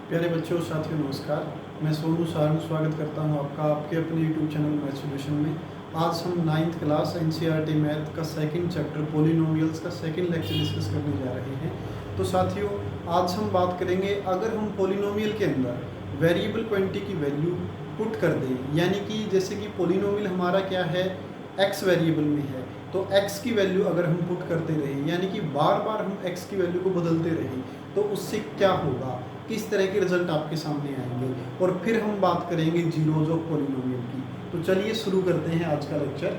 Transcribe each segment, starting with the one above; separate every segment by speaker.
Speaker 1: प्यारे बच्चों साथियों नमस्कार। मैं सोनू सारंग स्वागत करता हूं आपका आपके अपने यूट्यूब चैनल मैथ सॉल्यूशन में। आज हम 9th क्लास एनसीईआरटी मैथ का सेकंड चैप्टर पॉलिनोमियल्स का सेकंड लेक्चर डिस्कस करने जा रहे हैं। तो साथियों आज हम बात करेंगे अगर हम पॉलिनोमियल के अंदर वेरिएबल क्वांटिटी की वैल्यू पुट कर दें, यानी कि जैसे कि पॉलिनोमियल हमारा क्या है, एक्स वेरिएबल में है, तो एक्स की वैल्यू अगर हम पुट करते रहें, यानी कि बार बार हम एक्स की वैल्यू को बदलते रहें, तो उससे क्या होगा, किस तरह के रिजल्ट आपके सामने आएंगे। और फिर हम बात करेंगे जीरोज ऑफ पॉलिनोमियल की। तो चलिए शुरू करते हैं आज का लेक्चर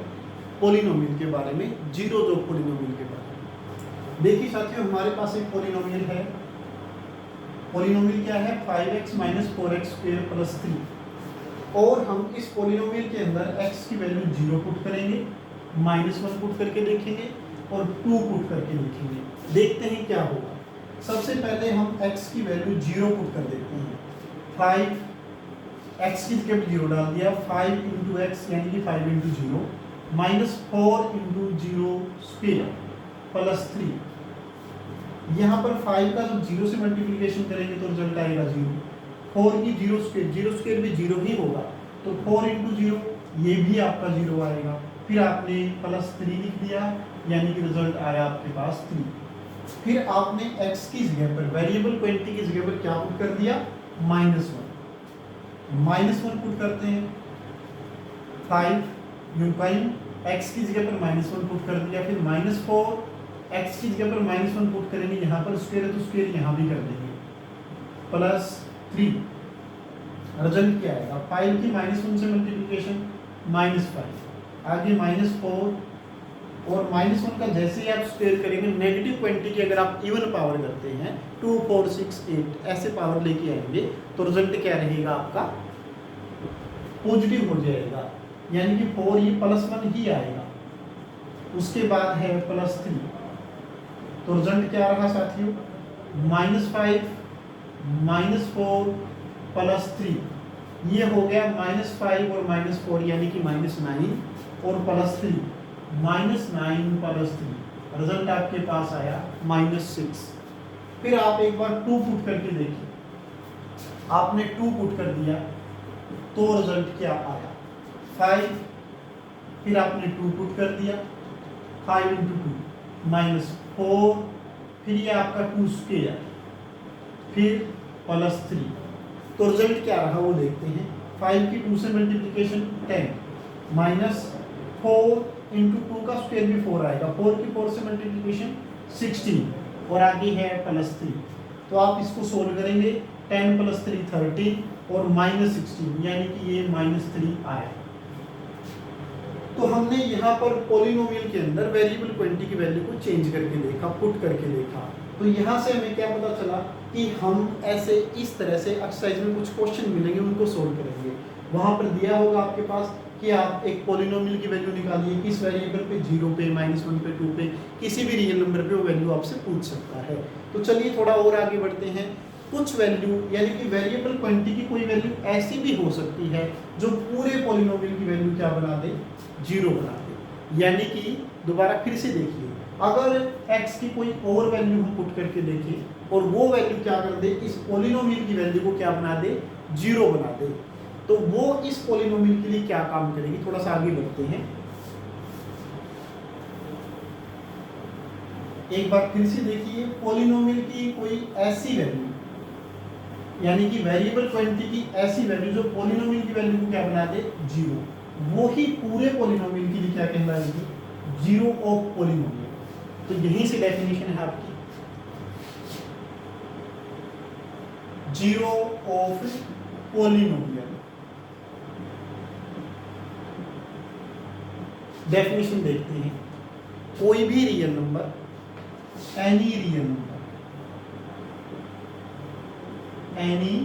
Speaker 1: पॉलिनोमियल के बारे में, जीरोज ऑफ पॉलिनोमियल के बारे में। देखिए साथियों, हमारे पास एक पॉलिनोमियल है। पॉलिनोमियल क्या है, 5x minus 4x square plus 3। और हम इस पॉलिनोमियल के अंदर x की वैल्यू 0 पुट करेंगे, -1 पुट करके देखेंगे और 2 पुट करके देखेंगे। देखते हैं क्या होगा। सबसे पहले हम x की वैल्यू 0 पुट कर देते हैं। 5 x की जगह 0 डाल दिया, 5 इंटू एक्स यानी कि 5 into 0 minus 4 into 0 square plus 3। यहाँ पर 5 का जब 0 से मल्टीप्लिकेशन करेंगे तो रिजल्ट आएगा 0। 4 की 0 स्क्वायर भी 0 ही होगा, तो 4 इंटू 0 ये भी आपका 0 आएगा। फिर आपने प्लस 3 लिख दिया, यानी कि रिजल्ट आया आपके पास 3। फिर आपने x की जगह पर वेरिएबल क्वांटिटी की जगह पर क्या पुट कर दिया, -1 पुट करते हैं। 5 x की जगह पर -1 पुट कर दिया, फिर -4 x की जगह पर -1 पुट करेंगे, यहाँ पर स्क्वायर है तो स्क्वायर यहाँ भी कर देंगे, प्लस 3। रिजल्ट क्या आएगा, 5 की -1 से मल्टीप्लिकेशन -5, आगे -4 और -1 का जैसे ही आप स्क्वायर करेंगे, नेगेटिव क्वांटिटी की अगर आप इवन पावर करते हैं 2 4 6 8 ऐसे पावर लेके आएंगे तो रिजल्ट क्या रहेगा आपका, पॉजिटिव हो जाएगा, यानी कि 4 ये +1 ही आएगा। उसके बाद है +3, तो रिजल्ट क्या रहा साथियों, -5 -4 +3। ये हो गया -5 और -4 यानी कि -9 और +3 -9 + 3, रिजल्ट आपके पास आया -6। फिर आप एक बार 2 पुट करके देखिए, आपने 2 पुट कर दिया तो रिजल्ट क्या आया, 5। फिर आपने 2 पुट कर दिया, 5 इंटू 2 -4, फिर ये आपका 2 स्क्वायर, फिर +3। तो रिजल्ट क्या रहा वो देखते हैं। 5 की 2 से मल्टीप्लिकेशन 10 -4 इंटू 2 का स्क्वायर भी 4 आएगा, 4 की 4 से मल्टीप्लिकेशन 16 और आगे है +3। तो आप इसको सोल्व करेंगे, 10 + 3 13 और -16 यानी कि ये -3 आया। तो हमने यहाँ पर पॉलिनोमियल के अंदर वेरिएबल क्वांटिटी की वैल्यू को चेंज करके देखा, पुट करके देखा। तो यहाँ से हमें क्या पता चला कि हम ऐसे इस तरह से एक्सरसाइज में कुछ क्वेश्चन मिलेंगे, उनको सोल्व करेंगे। वहाँ पर दिया होगा आपके पास कि आप एक पॉलिनोमियल की वैल्यू निकालिए, किस वेरिएबल पे, 0 पे, -1 पे, 2 पे, किसी भी रियल नंबर पे वो वैल्यू आपसे पूछ सकता है। तो चलिए थोड़ा और आगे बढ़ते हैं। कुछ वैल्यू यानी कि वेरिएबल क्वांटिटी की कोई वैल्यू ऐसी भी हो सकती है जो पूरे पॉलिनोमियल की वैल्यू क्या बना दे, 0 बना दे। यानी कि दोबारा फिर से देखिए, अगर x की कोई और वैल्यू हम पुट करके देखें और वो वैल्यू क्या कर दे, इस पॉलिनोमियल की वैल्यू को क्या बना दे, 0 बना दे, तो वो इस पॉलिनोमियल के लिए क्या काम करेगी। थोड़ा सा आगे बढ़ते हैं, एक बार फिर से देखिए, पॉलिनोमियल की कोई ऐसी वैल्यू यानी कि वेरिएबल क्वांटिटी की ऐसी वैल्यू जो पॉलिनोमियल की वैल्यू को क्या बना दे, 0, वो ही पूरे पॉलिनोमियल के लिए क्या कहलाएगी, जीरो ऑफ पॉलिनोमियल। तो यहीं से डेफिनेशन है आपकी, जीरो ऑफ पॉलिनोमियल। डेफिनेशन देखते हैं, कोई भी real number, any real number, any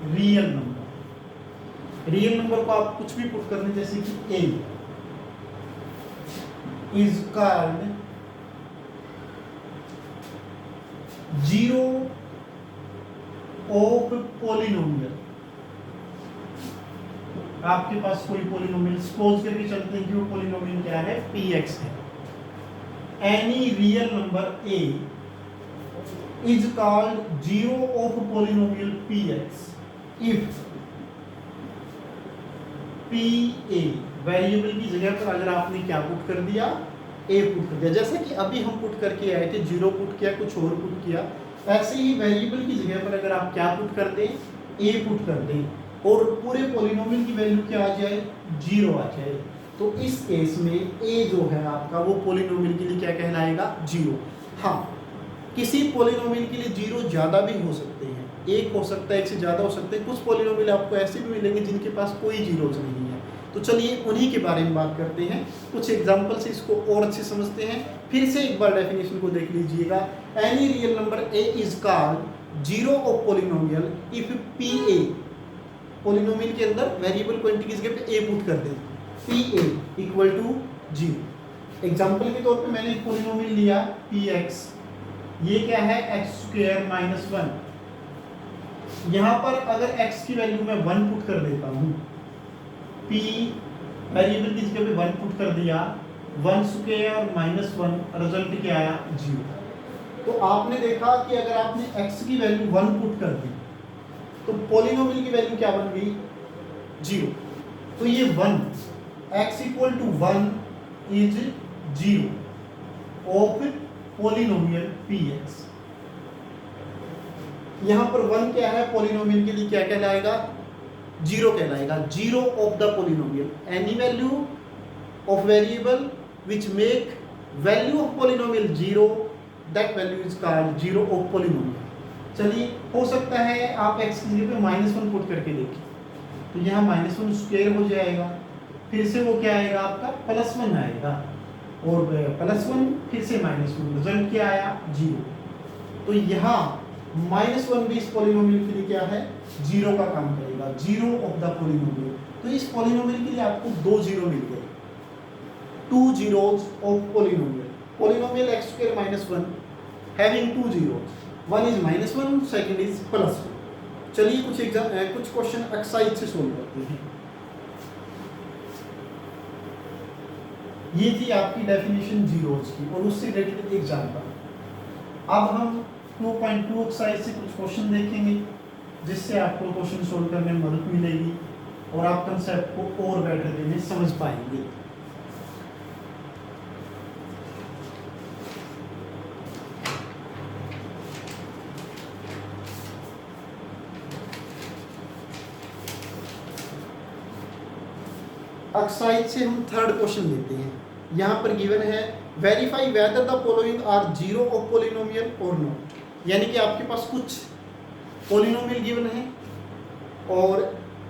Speaker 1: real number, real number को आप कुछ भी पुट कर लें, जैसे कि a is called zero of polynomial. आपके पास कोई पॉलिनोमियल सपोज करके चलते हैं कि वो पॉलिनोमियल क्या है, px है। Any real number a is called zero of polynomial px if pa variable की जगह पर अगर आपने क्या पुट कर दिया, a पुट कर दिया, जैसे कि अभी हम पुट करके आए थे, जीरो पुट किया, कुछ और पुट किया, ऐसे ही वेरिएबल की जगह पर अगर आप क्या पुट कर दें, a पुट कर दें और पूरे पॉलिनोमियल की वैल्यू क्या आ जाए, जीरो आ जाए, तो इस केस में a जो है आपका वो पॉलिनोमियल के लिए क्या कहलाएगा, जीरो। हाँ, किसी पॉलिनोमियल के लिए जीरो ज़्यादा भी हो सकते हैं, एक हो सकता है, एक से ज़्यादा हो सकते हैं, कुछ पॉलिनोमियल आपको ऐसे भी मिलेंगे जिनके पास कोई जीरोज नहीं है। तो चलिए उन्हीं के बारे में बात करते हैं, कुछ एग्जांपल से इसको और अच्छे समझते हैं। फिर से एक बार डेफिनेशन को देख लीजिएगा, any real number a is called zero of polynomial if P A, polynomial के अंदर वेरिएबल क्वांटिटी की जगह पे a पुट कर दें, p a equal to zero. Example के तौर पे मैंने एक पॉलिनोमियल लिया पी एक्स, ये क्या है, एक्स स्क्वायर माइनस वन। यहाँ पर अगर x की वैल्यू में 1 पुट कर देता हूँ, p वेरिएबल की जगह पे 1 पुट कर दिया, 1 स्क्वायर माइनस 1, रिजल्ट क्या आया, 0। तो आपने देखा कि अगर आपने x की वैल्यू 1 पुट कर दी तो पॉलिनोमियल की वैल्यू क्या बन गई, 0। तो ये 1 x equal to 1 is 0 of polynomial px। यहाँ पर 1 क्या है, पॉलिनोमियल के लिए क्या कहलाएगा, जीरो कहलाएगा, zero of the polynomial, any value of variable which make value of polynomial zero, that value is called zero of polynomial. चलिए, हो सकता है आप x की जगह पे -1 पुट करके देखें, तो यहाँ -1 स्क्वायर हो जाएगा, फिर से वो क्या आएगा आपका +1 आएगा, और +1 फिर से -1, रिजल्ट क्या आया, 0। तो यहाँ -1 भी इस पॉलिनोमियल के लिए क्या है, जीरो का काम करेगा, जीरो ऑफ द पॉलिनोमियल। तो इस पॉलिनोमियल के लिए आपको 2 जीरो मिल गए, 2 zeros of polynomial. Polynomial x square minus 1 having 2 zeros, 1 is -1, second is +1। चलिए कुछ क्वेश्चन एक्सरसाइज से सोल्व करते हैं। ये थी आपकी डेफिनेशन जीरोज की और उससे रिलेटेड एग्जांपल। अब हम 2.2 एक्सरसाइज से कुछ क्वेश्चन देखेंगे जिससे आपको क्वेश्चन सोल्व करने में मदद मिलेगी और आप कंसेप्ट को और बेटर वे में समझ पाएंगे। एक्सरसाइज से हम थर्ड क्वेश्चन लेते हैं। यहाँ पर गिवन है verify whether the following are zero of polynomial और नो, यानी कि आपके पास कुछ पॉलिनोमियल गिवन है और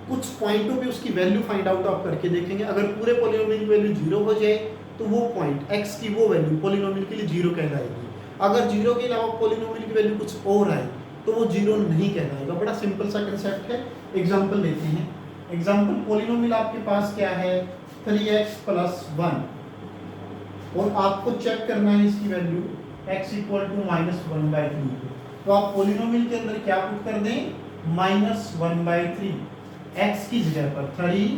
Speaker 1: कुछ पॉइंटों पे उसकी वैल्यू फाइंड आउट आप करके देखेंगे। अगर पूरे पॉलिनोमियल की वैल्यू जीरो हो जाए तो वो पॉइंट x की वो वैल्यू पॉलिनोमियल के लिए जीरो कहलाएगी। अगर जीरो के अलावा पॉलिनोमियल की वैल्यू कुछ और आए तो वो जीरो नहीं कहलाएगा। बड़ा सिंपल सा कंसेप्ट है। एग्जाम्पल लेते हैं। एग्जाम्पल, पॉलिनोमियल आपके पास क्या है, 3x + 1 और आपको चेक करना है इसकी वैल्यू x इक्वल टू -1/3। तो आप पॉलिनोमियल के अंदर क्या पुट कर दें, -1/3, x की जगह पर 3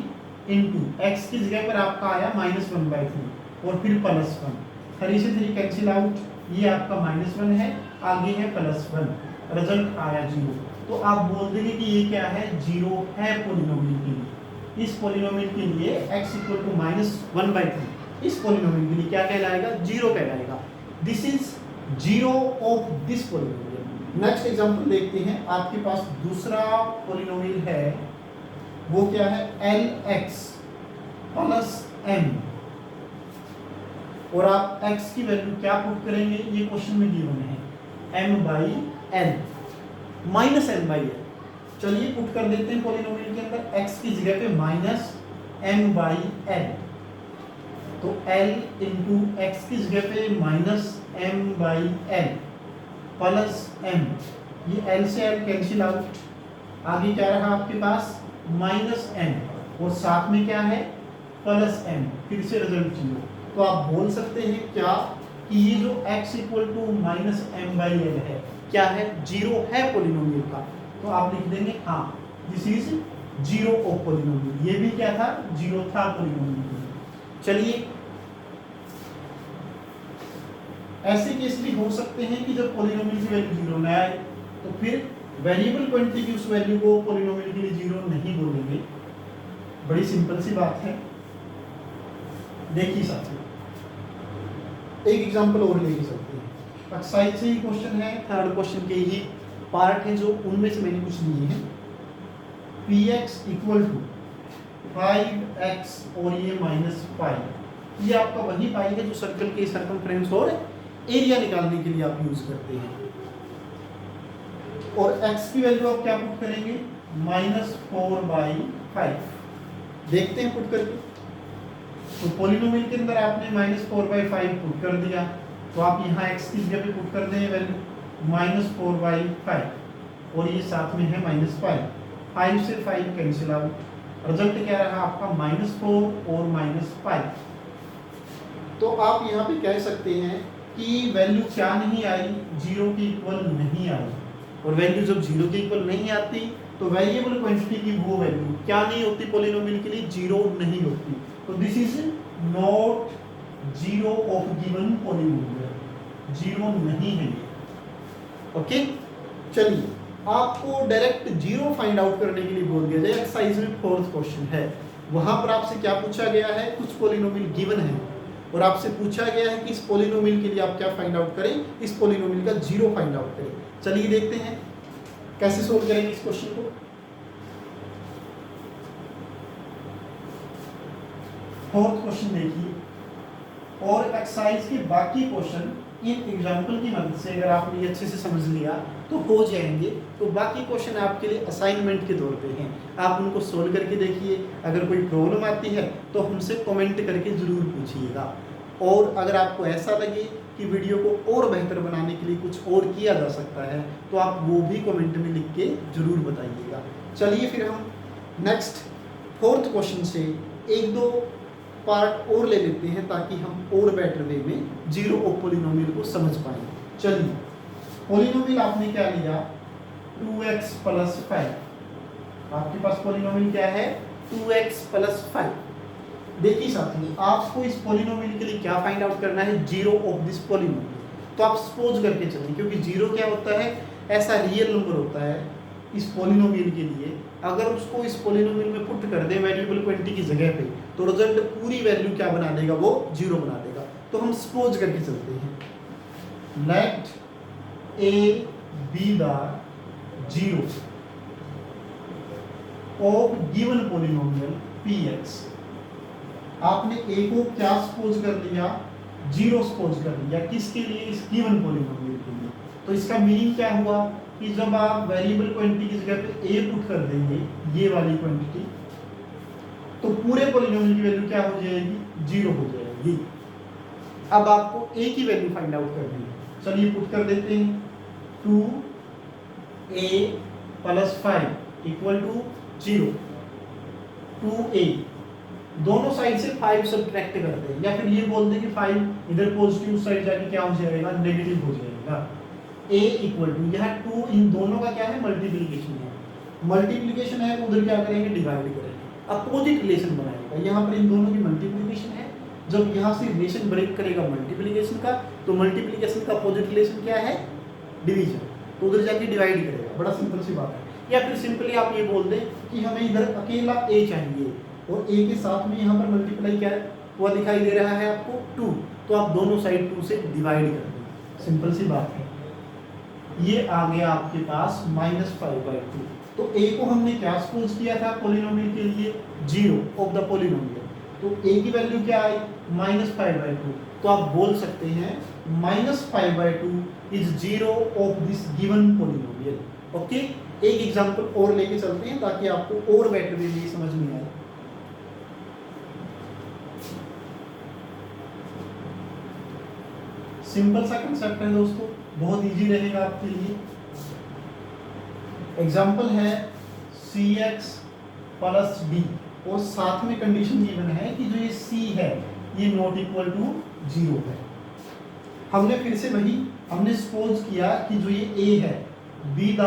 Speaker 1: इंटू x की जगह पर आपका आया -1/3 और फिर +1, 3 से 3 कैंसिल आउट, ये आपका -1 है, आगे है +1, रिजल्ट आया 0। तो आप बोल देंगे कि ये क्या है, 0 है पॉलिनोमियल के लिए। इस पॉलिनोमियल के लिए x इक्वल टू -1/3 इस पॉलिनोमियल के लिए क्या कहलाएगा, 0 कहलाएगा। This is 0 of this polynomial. Next example देखते हैं। आपके पास दूसरा पॉलिनोमियल है, वो क्या है, lx + m और आप x की वैल्यू क्या पुट करेंगे, ये क्वेश्चन में गिवन है, m/n -m/n। चलिए पुट कर देते हैं पॉलिनोमियल के अंदर x की जगह पे -m/n, तो l इंटू x की जगह पे -m/n प्लस m, ये l से l कैंसिल आउट, आगे क्या रहा आपके पास -m और साथ में क्या है +m, फिर से रिजल्ट 0। तो आप बोल सकते हैं क्या कि ये जो x इक्वल टू -m/n है क्या है, 0 है पॉलिनोमियल का। तो आप लिख देंगे हाँ, दिस इज 0 ऑफ पॉलिनोमियल। ये भी क्या था, 0 था पॉलिनोमियल। चलिए ऐसे केस भी हो सकते हैं कि जब पॉलिनोमियल की वैल्यू जीरो ना आए तो फिर वेरिएबल क्वांटिटी की उस वैल्यू को पॉलिनोमियल के लिए जीरो नहीं बोलेंगे। बड़ी सिंपल सी बात है। देखिए साथियों, एक एग्जांपल और लेके चलते हैं। एक्सरसाइज से ही क्वेश्चन है, थर्ड क्वेश्चन के ही पार्ट है, जो उनमें से मैंने कुछ लिए हैं। px इक्वल टू 5x और ये -5, ये आपका वही पाई है जो सर्कल के सर्कमफ्रेंस और एरिया निकालने के लिए आप यूज करते हैं। और x की वैल्यू आप क्या पुट करेंगे, -4/5। देखते हैं पुट करके। तो पॉलिनोमियल के अंदर आपने -4/5 पुट कर दिया, तो आप यहाँ x की जगह पे पुट कर दें वैल्यू -4/5 और ये साथ में है -5। 5 से 5 कैंसिल आउट, रिजल्ट क्या रहा आपका -4 और -5। तो आप यहाँ पे कह सकते हैं कि वैल्यू क्या नहीं आई, जीरो के इक्वल नहीं आई। और वैल्यू जब जीरो के इक्वल नहीं आती तो वेरिएबल क्वांटिटी की वो वैल्यू क्या नहीं होती, पॉलिनोमियल के लिए जीरो नहीं होती। तो this is not zero of given polynomial, zero नहीं है ये। ओके, चलिए आपको डायरेक्ट जीरो फाइंड आउट करने के लिए बोल दिया जाए। एक्सरसाइज में फोर्थ क्वेश्चन है, वहां पर आपसे क्या पूछा गया है, कुछ पॉलिनोमियल गिवन है और आपसे पूछा गया है कि इस पॉलिनोमियल के लिए आप क्या फाइंड आउट करें, इस पॉलिनोमियल का जीरो फाइंड आउट करें। चलिए देखते हैं कैसे सोल्व करेंगे इस क्वेश्चन को। फोर्थ क्वेश्चन देखिए, और एक्सरसाइज के बाकी क्वेश्चन इन एग्जाम्पल की मदद से अगर आपने ये अच्छे से समझ लिया तो हो जाएंगे। तो बाकी क्वेश्चन आपके लिए असाइनमेंट के तौर पे हैं, आप उनको सोल्व करके देखिए। अगर कोई प्रॉब्लम आती है तो हमसे कमेंट करके ज़रूर पूछिएगा। और अगर आपको ऐसा लगे कि वीडियो को और बेहतर बनाने के लिए कुछ और किया जा सकता है तो आप वो भी कमेंट में लिख के ज़रूर बताइएगा। चलिए फिर हम नेक्स्ट फोर्थ क्वेश्चन से एक दो पार्ट और ले लेते हैं ताकि हम और बेटर वे में जीरो ऑफ पॉलिनोमियल को समझ पाएं। चलिए, पॉलिनोमियल आपने क्या लिया, 2x + 5। आपके पास पॉलिनोमियल क्या है, 2x + 5। देखिए साथियों, आपको इस पॉलिनोमियल के लिए क्या फाइंड आउट करना है, जीरो ऑफ दिस पॉलिनोमियल। तो आप सपोज करके चलें, क्योंकि जीरो क्या होता है, ऐसा रियल नंबर होता है इस पॉलिनोमियल के लिए। अगर उसको इस पॉलिनोमियल में पुट कर दें वेरिएबल क्वांटिटी की जगह पे तो रिजल्ट पूरी वैल्यू क्या बना देगा, वो जीरो बना देगा। तो हम सपोज करके चलते हैं, let a be the zero of given polynomial px। आपने a को क्या सपोज कर लिया, जीरो सपोज कर लिया, किसके लिए, इस गिवन पॉलिनोमियल के लिए। तो इसका मीनिंग क्या हुआ कि जब आप वेरिएबल क्वांटिटी की जगह पे a पुट कर देंगे, ये वाली क्वांटिटी, तो पूरे पॉलिनोमियल की वैल्यू क्या हो जाएगी, जीरो हो जाएगी। अब आपको a की वैल्यू फाइंड आउट करनी है। चलिए पुट कर देते हैं, 2a + 5 = 0। 2a, दोनों साइड से 5 सब्ट्रैक्ट करते हैं, या फिर ये बोलते हैं कि 5 इधर पॉजिटिव साइड जाके क्या हो जाएगा, नेगेटिव हो जाएगा। a = यह 2 इन दोनों का क्या है, मल्टीप्लिकेशन है। मल्टीप्लिकेशन है, उधर क्या करेंगे, डिवाइड करेंगे, अपोजिट रिलेशन बनाएगा। यहाँ पर इन दोनों की मल्टीप्लिकेशन है, जब यहाँ से रिलेशन ब्रेक करेगा मल्टीप्लिकेशन का, तो मल्टीप्लिकेशन का अपोजिट रिलेशन क्या है, डिवीजन, तो उधर जाके डिवाइड करेगा। बड़ा सिंपल सी बात है। या फिर सिंपली आप ये बोल दें कि हमें इधर अकेला a चाहिए और a के साथ में यहाँ पर मल्टीप्लाई क्या हुआ दिखाई दे रहा है आपको, 2, तो आप दोनों साइड 2 से डिवाइड कर दें। सिंपल सी बात है। ये आ गया आपके पास -5/2। तो a को हमने क्या सपोज किया था पॉलिनोमियल के लिए, जीरो ऑफ द पॉलिनोमियल। तो a की वैल्यू क्या आई, -5/2। तो आप बोल सकते हैं -5/2 is zero of this given polynomial. Okay, एक एग्जांपल और लेके चलते हैं ताकि आपको और बेटर वे में समझ में आए। सिंपल सा कंसेप्ट है दोस्तों, बहुत इजी रहेगा आपके लिए। एग्जाम्पल है cx + d और साथ में कंडीशन गिवन है कि जो ये c है ये नॉट इक्वल टू 0 है। हमने फिर से वही हमने सपोज किया कि जो ये a है, B the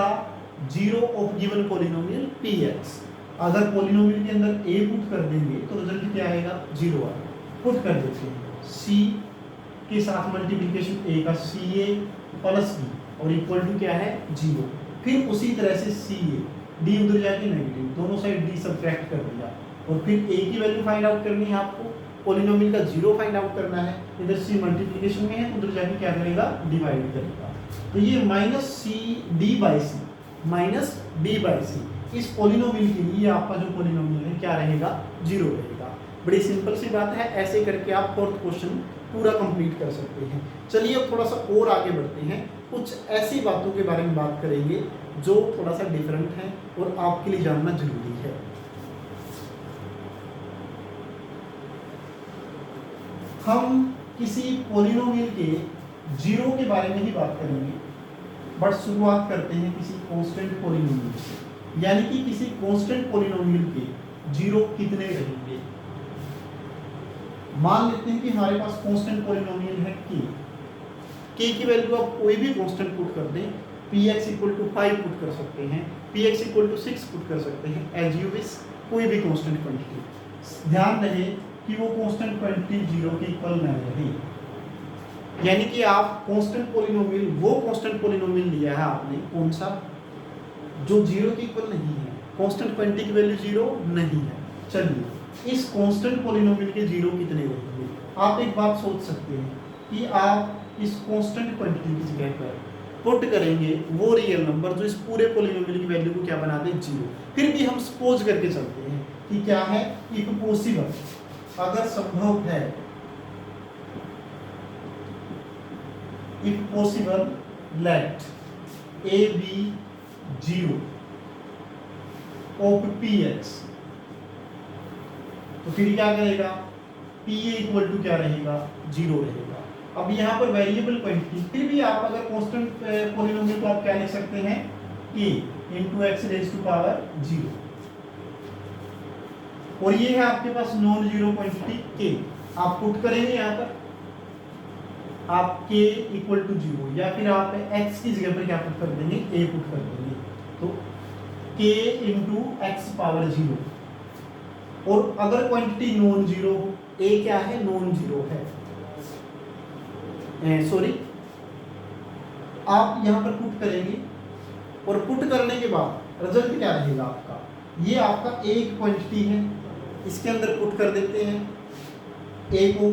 Speaker 1: zero of given polynomial px। अगर पॉलिनोमियल के अंदर a पुट कर देंगे तो रिजल्ट क्या आएगा, 0 आएगा। पुट कर देते हैं c के साथ मल्टीप्लिकेशन a का ca प्लस b और इक्वल टू क्या है 0। फिर उसी तरह से ca d उधर जाके नेगेटिव, दोनों साइड d सब्ट्रैक्ट कर दिया और फिर a की वैल्यू फाइंड आउट करनी है आपको, पॉलिनोमियल का जीरो फाइंड आउट करना है। इधर c मल्टीप्लिकेशन में है, उधर जाके क्या करेगा डिवाइड करेगा। तो ये माइनस d बाई सी इस पॉलिनोमियल के लिए आपका जो पॉलिनोमियल है क्या रहेगा, जीरो रहेगा। बड़ी सिंपल सी बात है, ऐसे करके आप फोर्थ क्वेश्चन पूरा कंप्लीट कर सकते हैं। चलिए अब थोड़ा सा और आगे बढ़ते हैं, कुछ ऐसी बातों के बारे में बात करेंगे जो थोड़ा सा डिफरेंट है और आपके लिए जानना जरूरी है। हम किसी पॉलिनोमियल के जीरो के बारे में ही बात करेंगे, बट शुरुआत करते हैं किसी कांस्टेंट पॉलिनोमियल से, यानी कि किसी कांस्टेंट पॉलिनोमियल के जीरो कितने रहेंगे। मान लेते हैं कि हमारे पास कांस्टेंट पॉलिनोमियल है k की वैल्यू आप कोई भी कांस्टेंट पुट कर दें, px इक्वल टू 5 पुट कर सकते हैं, px इक्वल टू 6 पुट कर सकते हैं, एज यू विश, कोई भी कांस्टेंट क्वांटिटी। ध्यान रहे कि वो कांस्टेंट क्वांटिटी जीरो के इक्वल न रहे, यानी कि आप कांस्टेंट पॉलिनोमियल, वो कांस्टेंट पॉलिनोमियल लिया है आपने, कौन सा, जो जीरो के इक्वल नहीं है, कांस्टेंट क्वांटिटी की वैल्यू जीरो नहीं है। चलिए इस कांस्टेंट पॉलिनोमियल के जीरो कितने रहेंगे। आप एक बात सोच सकते हैं कि आप इस कांस्टेंट क्वांटिटी की जगह पर पुट करेंगे वो रियल नंबर जो इस पूरे पॉलिनोमियल की वैल्यू को क्या बना दे, जीरो। फिर भी हम सपोज करके चलते हैं कि क्या है, इफ पॉसिबल, अगर संभव है, if possible let a be zero of px, तो फिर क्या करेगा, pa इक्वल टू क्या रहेगा, जीरो रहेगा। अब यहाँ पर वेरिएबल क्वांटिटी, फिर भी आप अगर कांस्टेंट पॉलिनोमियल को आप क्या लिख सकते हैं, a into x raise to power zero, और ये है आपके पास नॉन जीरो क्वांटिटी k। आप पुट करेंगे यहाँ पर, आप k इक्वल टू जीरो, या फिर आप x की जगह पर क्या पुट कर देंगे, a पुट कर देंगे, तो k into x power zero. और अगर क्वांटिटी नॉन जीरो हो, a क्या है, नॉन जीरो है, सॉरी, आप यहां पर पुट करेंगे और पुट करने के बाद रिजल्ट क्या रहेगा आपका, ये आपका एक क्वांटिटी है, इसके अंदर पुट कर देते हैं a को,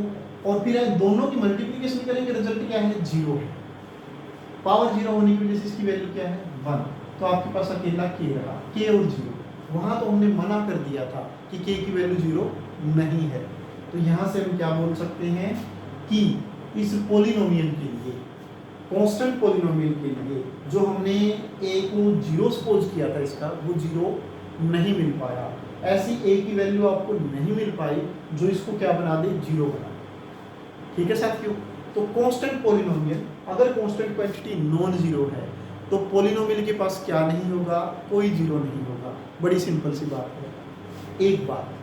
Speaker 1: और फिर दोनों की मल्टीप्लिकेशन करेंगे, रिजल्ट क्या है, जीरो है। पावर जीरो होने की वजह से इसकी वैल्यू क्या है, 1। तो आपके पास अकेला k रहा, k और जीरो। वहां तो हमने मना कर दिया था कि k की वैल्यू जीरो नहीं है, तो यहां से हम क्या बोल सकते हैं कि इस पॉलिनोमियल के लिए, कांस्टेंट पॉलिनोमियल के लिए जो हमने a को जीरो सपोज किया था, इसका वो जीरो नहीं मिल पाया। ऐसी a की वैल्यू आपको नहीं मिल पाई जो इसको क्या बना दे, जीरो बना दे। ठीक है साथियों, तो कांस्टेंट पॉलिनोमियल, अगर कांस्टेंट क्वांटिटी नॉन जीरो है तो पॉलिनोमियल के पास क्या नहीं होगा, कोई जीरो नहीं होगा। बड़ी सिंपल सी बात है। एक बात,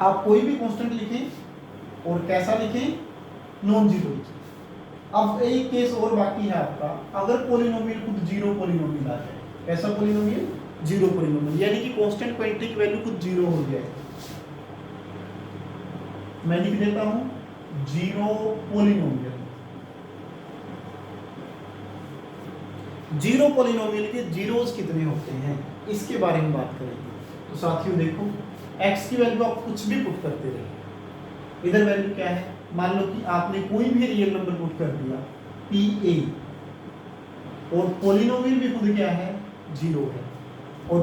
Speaker 1: आप कोई भी कांस्टेंट लिखें और कैसा लिखें, नॉन जीरो लिखें। अब एक केस और बाकी है आपका, अगर पॉलिनोमियल खुद जीरो पॉलिनोमियल आ जाए, कैसा पॉलिनोमियल, जीरो पॉलिनोमियल, यानी कि कांस्टेंट क्वांटिटी की वैल्यू खुद जीरो हो जाए। मैं लिख देता हूं जीरो पॉलिनोमियल। जीरो पॉलिनोमियल के जीरोस कितने होते हैं, इसके बारे में बात करेंगे। तो साथियों देखो, x की वैल्यू आप कुछ भी पुट करते रहिए, इधर वैल्यू क्या है, मान लो कि आपने कोई भी रियल नंबर पुट कर दिया pa, और पॉलिनोमियल भी खुद क्या है, जीरो है, और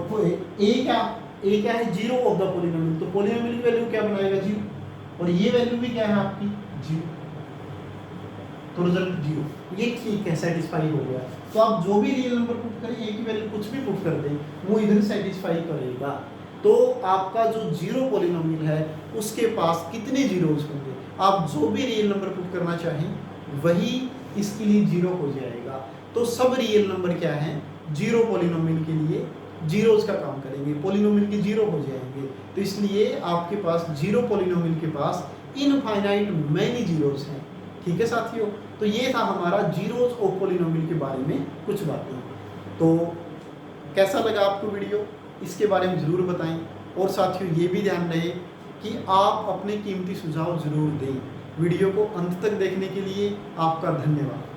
Speaker 1: a क्या है, जीरो ऑफ द पॉलिनोमियल, तो पॉलिनोमियल की वैल्यू क्या बनाएगा, जीरो, और ये वैल्यू भी क्या है आपकी, जीरो, तो रिजल्ट जीरो। ये ठीक है, सेटिस्फाई हो गया। तो आप जो भी रियल नंबर पुट करें, a की वैल्यू कुछ भी पुट कर दें, वो इधर सेटिस्फाई करेगा। तो आपका जो जीरो पॉलिनोमियल है उसके पास कितने जीरोस होंगे, आप जो भी रियल नंबर पुट करना चाहें वही इसके लिए जीरो हो जाएगा। तो सब रियल नंबर क्या है, जीरो पॉलिनोमियल के लिए जीरोस का काम करेंगे, पॉलिनोमियल के जीरो हो जाएंगे। तो इसलिए आपके पास जीरो पॉलिनोमियल के पास इनफाइनाइट मैनी जीरोस हैं। ठीक है साथियों, तो ये था हमारा जीरोस ऑफ पॉलिनोमियल के बारे में कुछ बातें। तो कैसा लगा आपको वीडियो, इसके बारे में ज़रूर बताएं। और साथियों ये भी ध्यान रहे कि आप अपने कीमती सुझाव ज़रूर दें, वीडियो को अंत तक देखने के लिए आपका धन्यवाद।